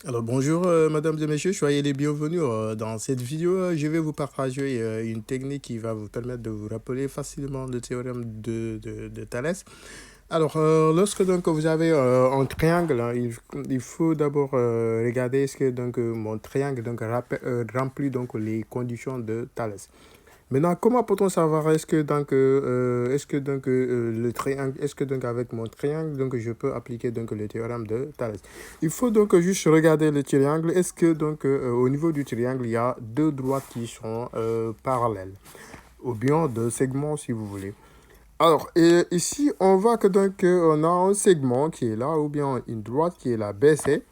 Alors bonjour mesdames et messieurs, soyez les bienvenus. Dans cette vidéo, je vais vous partager une technique qui va vous permettre de vous rappeler facilement le théorème de Thalès. Alors lorsque donc vous avez un triangle, hein, il faut d'abord regarder est-ce que donc mon triangle donc remplit donc les conditions de Thalès. Maintenant, comment peut-on savoir le triangle, est-ce que donc avec mon triangle, donc je peux appliquer donc le théorème de Thalès. Il faut donc juste regarder le triangle. Est-ce que donc au niveau du triangle, il y a deux droites qui sont parallèles, ou bien deux segments si vous voulez. Alors, et ici, on voit que donc on a un segment qui est là, ou bien une droite qui est là, BC.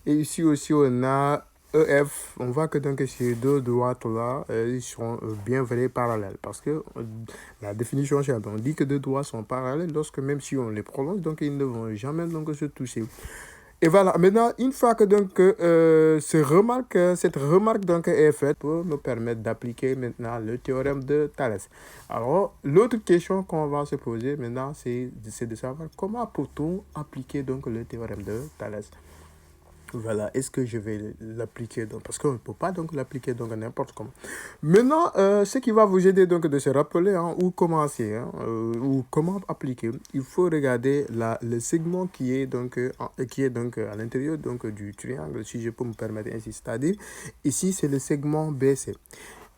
Et ici aussi, on a EF. On voit que donc ces deux droites-là, ils sont bien vraies parallèles. Parce que la définition simple, on dit que deux droites sont parallèles lorsque même si on les prolonge, donc ils ne vont jamais donc se toucher. Et voilà, maintenant, une fois que donc cette remarque donc est faite pour nous permettre d'appliquer maintenant le théorème de Thalès. Alors, l'autre question qu'on va se poser maintenant, c'est de savoir comment peut-on appliquer donc le théorème de Thalès. Voilà, est-ce que je vais l'appliquer donc, parce qu'on ne peut pas donc l'appliquer donc n'importe comment. Maintenant, ce qui va vous aider donc de se rappeler hein, où commencer ou comment appliquer, il faut regarder le segment qui est donc à l'intérieur donc du triangle, si je peux me permettre ainsi, c'est-à-dire ici c'est le segment BC.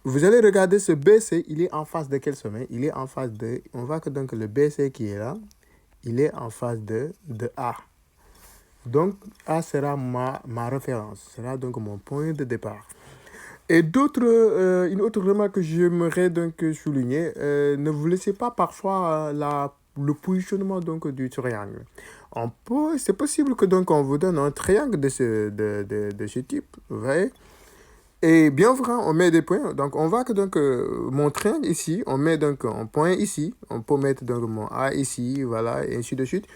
Vous allez regarder ce BC, il est en face de quel sommet? Il est en face de, on voit que donc le BC qui est là, il est en face de A. Donc, A sera ma référence, sera donc mon point de départ. Et une autre remarque que j'aimerais donc souligner, ne vous laissez pas parfois le positionnement donc du triangle. C'est possible que donc on vous donne un triangle de ce type, vous voyez. Et bien vrai, on met des points. Donc on voit que donc mon triangle ici, on met donc un point ici, on peut mettre donc mon A ici, voilà, et ainsi de suite.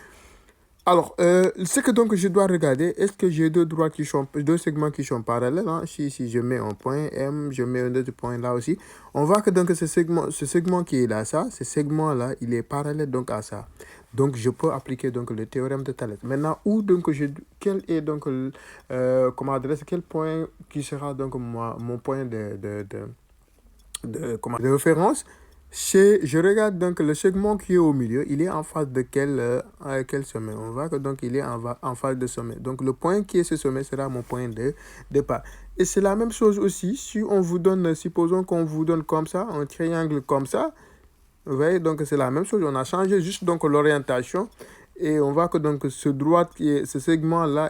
Alors, ce que donc je dois regarder, est-ce que j'ai deux segments qui sont parallèles hein? Si je mets un point M, je mets un autre point là aussi, on voit que donc ce segment qui est là, ce segment-là, il est parallèle donc à ça. Donc, je peux appliquer donc le théorème de Thalès. Maintenant, quel est donc, quel point qui sera donc mon point de référence? Je regarde donc le segment qui est au milieu, il est en face de quel sommet? On voit que donc il est en face de sommet. Donc le point qui est ce sommet sera mon point de départ. Et c'est la même chose aussi si on vous donne, supposons qu'on vous donne comme ça, un triangle comme ça. Vous voyez, donc c'est la même chose. On a changé juste donc l'orientation. Et on voit que donc ce segment-là,